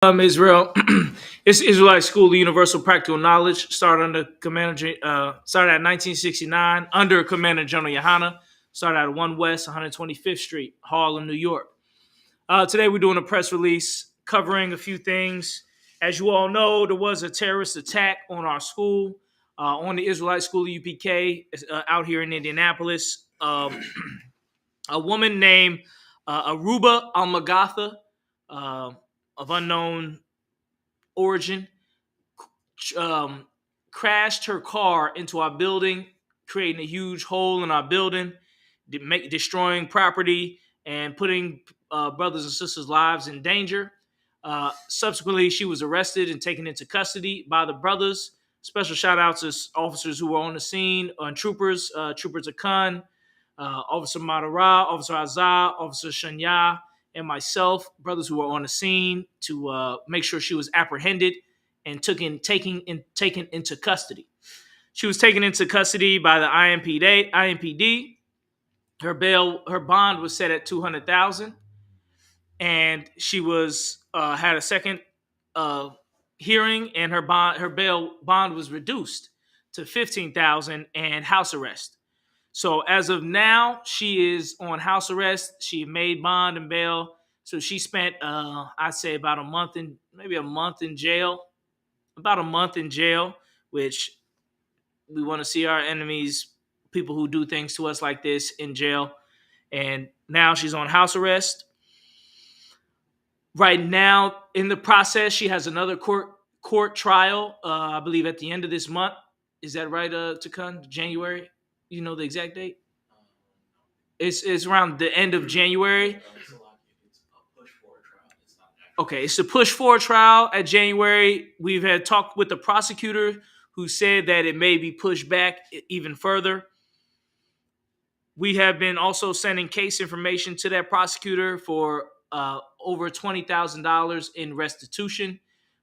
Israel. It's Israelite School of Universal Practical Knowledge. Started at 1969 under Commander General Yohana. Started at 1 West 125th Street, Harlem, New York. Today we're doing a press release covering a few things. As you all know, there was a terrorist attack on our school, on the Israelite School of UPK out here in Indianapolis. A woman named Aruba Almagatha, uh, of unknown origin, um, crashed her car into our building, creating a huge hole in our building, destroying property and putting brothers and sisters' lives in danger. Subsequently, she was arrested and taken into custody by the brothers. Special shout out to officers who were on the scene, and troopers, Troopers Akan, Officer Madara, Officer Azar, Officer Shanya, and myself, brothers who were on the scene to make sure she was apprehended and taken into custody. She was taken into custody by the IMPD. Her bond was set at $200,000, and she was had a second hearing, and her bail bond was reduced to $15,000 and house arrest. So as of now, she is on house arrest. She made bond and bail. So she spent, I'd say, about a month in jail. About a month in jail, which we want to see our enemies, people who do things to us like this, in jail. And now she's on house arrest. Right now, in the process, she has another court trial, I believe at the end of this month. Is that right, Takun? January? You know the exact date? It's around the end of January. Okay, it's a push for a trial at January. We've had talked with the prosecutor who said that it may be pushed back even further. We have been also sending case information to that prosecutor for over $20,000 in restitution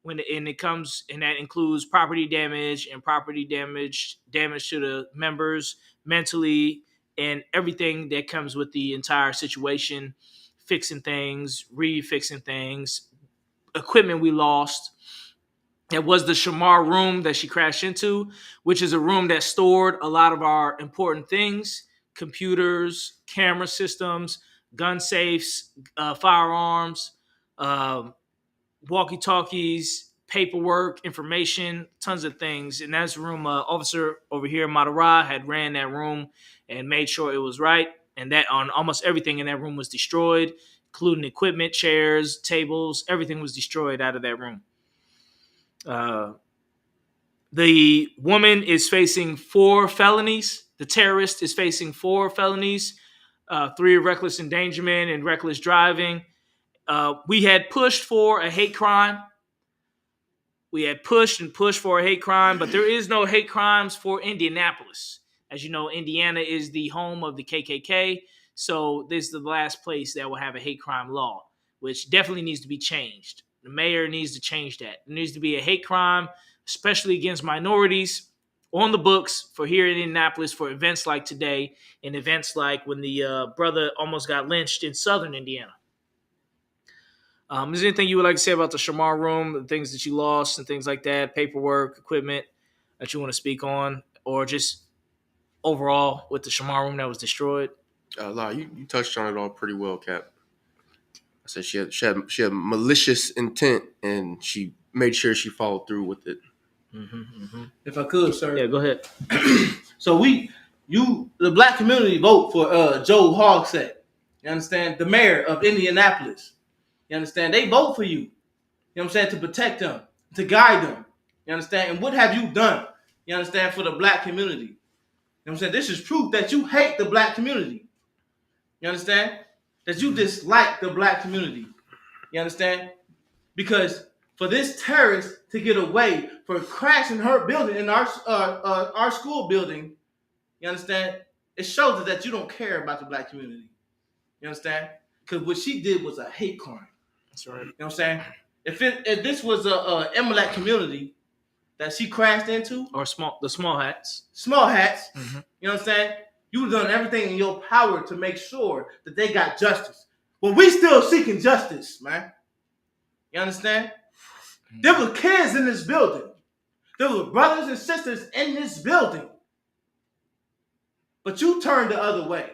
and that includes property damage and damage to the members mentally, and everything that comes with the entire situation, fixing things, refixing things, equipment we lost. It was the Shamar room that she crashed into, which is a room that stored a lot of our important things: computers, camera systems, gun safes, firearms, walkie-talkies, paperwork, information, tons of things. And that's the room officer over here, Madara, had ran that room and made sure it was right. And that on almost everything in that room was destroyed, including equipment, chairs, tables. Everything was destroyed out of that room. The woman is facing 4 felonies. The terrorist is facing 4 felonies, 3 reckless endangerment and reckless driving. We had pushed for a hate crime. We had pushed for a hate crime, but there is no hate crimes for Indianapolis. As you know, Indiana is the home of the KKK, so this is the last place that will have a hate crime law, which definitely needs to be changed. The mayor needs to change that. There needs to be a hate crime, especially against minorities, on the books for here in Indianapolis for events like today and events like when the brother almost got lynched in southern Indiana. Is there anything you would like to say about the Shamar room, the things that you lost and things like that, paperwork, equipment that you want to speak on, or just overall with the Shamar room that was destroyed? You touched on it all pretty well, Cap. I said she had malicious intent, and she made sure she followed through with it. If I could, sir. Yeah, go ahead. So the black community vote for Joe Hogsett. You understand? The mayor of Indianapolis. You understand? They vote for you. You know what I'm saying? To protect them, to guide them. You understand? And what have you done? You understand? For the black community. You know what I'm saying? This is proof that you hate the black community. You understand? That you dislike the black community. You understand? Because for this terrorist to get away for crashing her building in our school building, you understand? It shows that you don't care about the black community. You understand? Because what she did was a hate crime. That's right. You know what I'm saying? If this was a Emelec community that she crashed into, or the small hats, you know what I'm saying? You've done everything in your power to make sure that they got justice. But we still seeking justice, man. You understand? There were kids in this building. There were brothers and sisters in this building. But you turned the other way.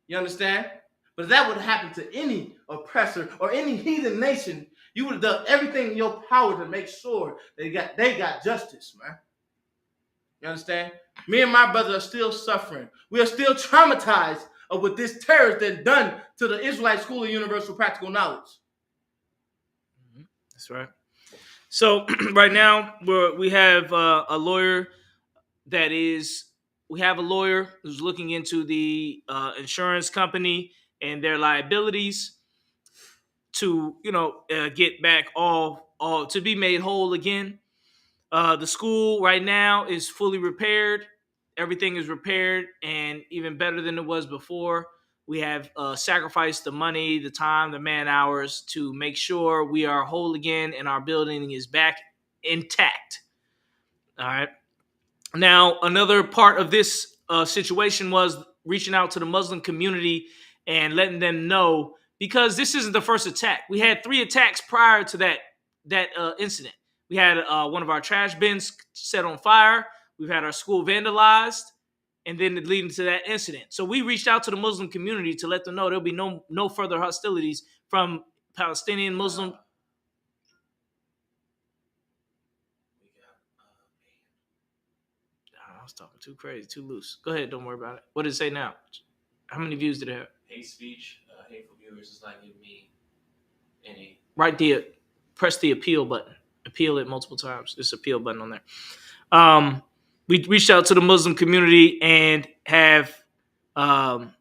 You understand? But if that would happen to any oppressor or any heathen nation, you would have done everything in your power to make sure they got justice, man. You understand? Me and my brother are still suffering. We are still traumatized of what this terrorist has done to the Israelite School of Universal Practical Knowledge. That's right. So right now we have a lawyer we have a lawyer who's looking into the insurance company and their liabilities to get back all to be made whole again. The school right now is fully repaired. Everything is repaired and even better than it was before. We have sacrificed the money, the time, the man hours to make sure we are whole again and our building is back intact. All right. Now, another part of this situation was reaching out to the Muslim community and letting them know, because this isn't the first attack. We had 3 attacks prior to that incident. We had one of our trash bins set on fire. We've had our school vandalized, and then leading to that incident. So we reached out to the Muslim community to let them know there'll be no further hostilities from Palestinian Muslim. I was talking too crazy, too loose. Go ahead, don't worry about it. What did it say now? How many views did it have? Hate speech, hateful viewers is not giving me any. Press the appeal button. Appeal it multiple times. There's an appeal button on there. We reached out to the Muslim community and have got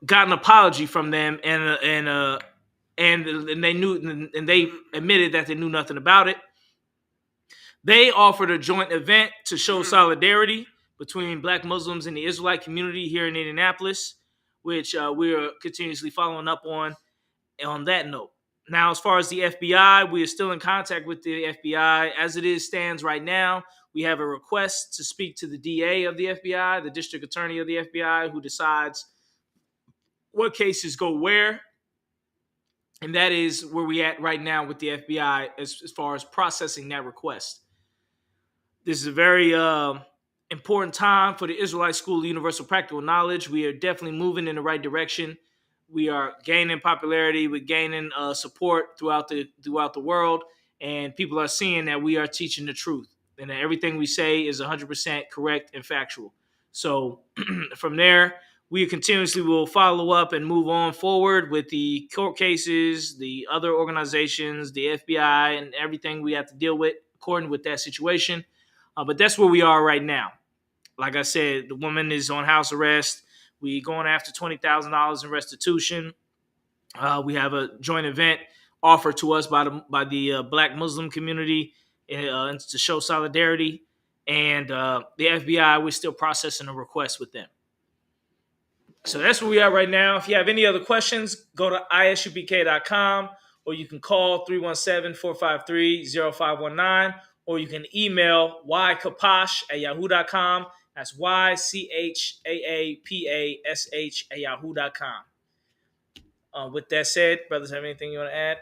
an apology from them, and they admitted that they knew nothing about it. They offered a joint event to show solidarity between Black Muslims and the Israelite community here in Indianapolis, which we are continuously following up on that note. Now, as far as the FBI, we are still in contact with the FBI. As it stands right now, we have a request to speak to the DA of the FBI, the district attorney of the FBI, who decides what cases go where. And that is where we at right now with the FBI as far as processing that request. This is a very important time for the Israelite School of Universal Practical Knowledge. We are definitely moving in the right direction. We are gaining popularity. We're gaining support throughout the world. And people are seeing that we are teaching the truth and that everything we say is 100% correct and factual. So from there, we continuously will follow up and move on forward with the court cases, the other organizations, the FBI, and everything we have to deal with according with that situation. But that's where we are right now. Like I said, the woman is on house arrest. We going after $20,000 in restitution. We have a joint event offered to us by the Black Muslim community to show solidarity. And the FBI, we're still processing a request with them. So that's where we are right now. If you have any other questions, go to isupk.com, or you can call 317-453-0519, or you can email ykapash@yahoo.com. That's YCHAAPASH@yahoo.com. With that said, brothers, have anything you want to add?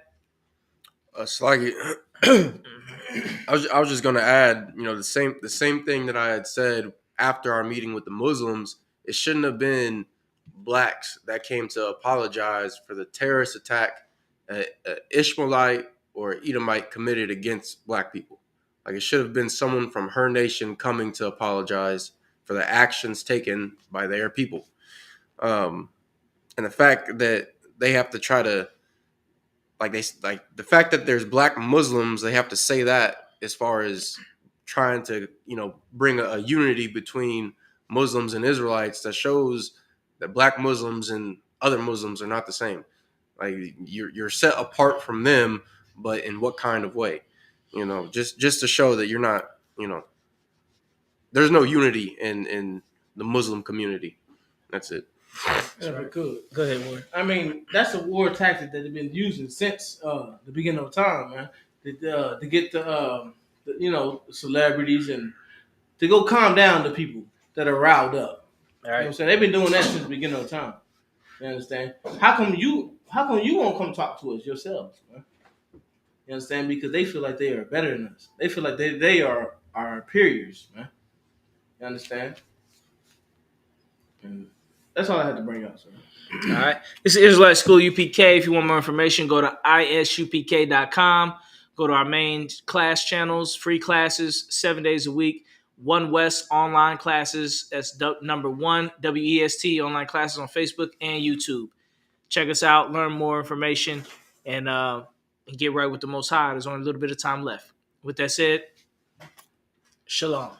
Slaggy, I was just gonna add, the same thing that I had said after our meeting with the Muslims. It shouldn't have been Blacks that came to apologize for the terrorist attack Ishmaelite or Edomite committed against Black people. Like, it should have been someone from her nation coming to apologize for the actions taken by their people. And the fact that they have to try to, the fact that there's Black Muslims, they have to say that as far as trying to, bring a unity between Muslims and Israelites, that shows that Black Muslims and other Muslims are not the same. Like, you're set apart from them, but in what kind of way? Just to show that you're not, there's no unity in the Muslim community. That's it. Yeah, good. Go ahead, Warren. I mean, that's a war tactic that they've been using since the beginning of time, man. To get the celebrities and to go calm down the people that are riled up. All right. You know what I'm saying? They've been doing that since the beginning of time. You understand? How come you won't come talk to us yourselves, man? You understand? Because they feel like they are better than us. They feel like they are our superiors, man. You understand? And that's all I had to bring up, sir. All right. This is Israelite School UPK. If you want more information, go to isupk.com. Go to our main class channels, free classes, 7 days a week. One West online classes. That's number one, WEST online classes on Facebook and YouTube. Check us out, learn more information, and get right with the Most High. There's only a little bit of time left. With that said, shalom.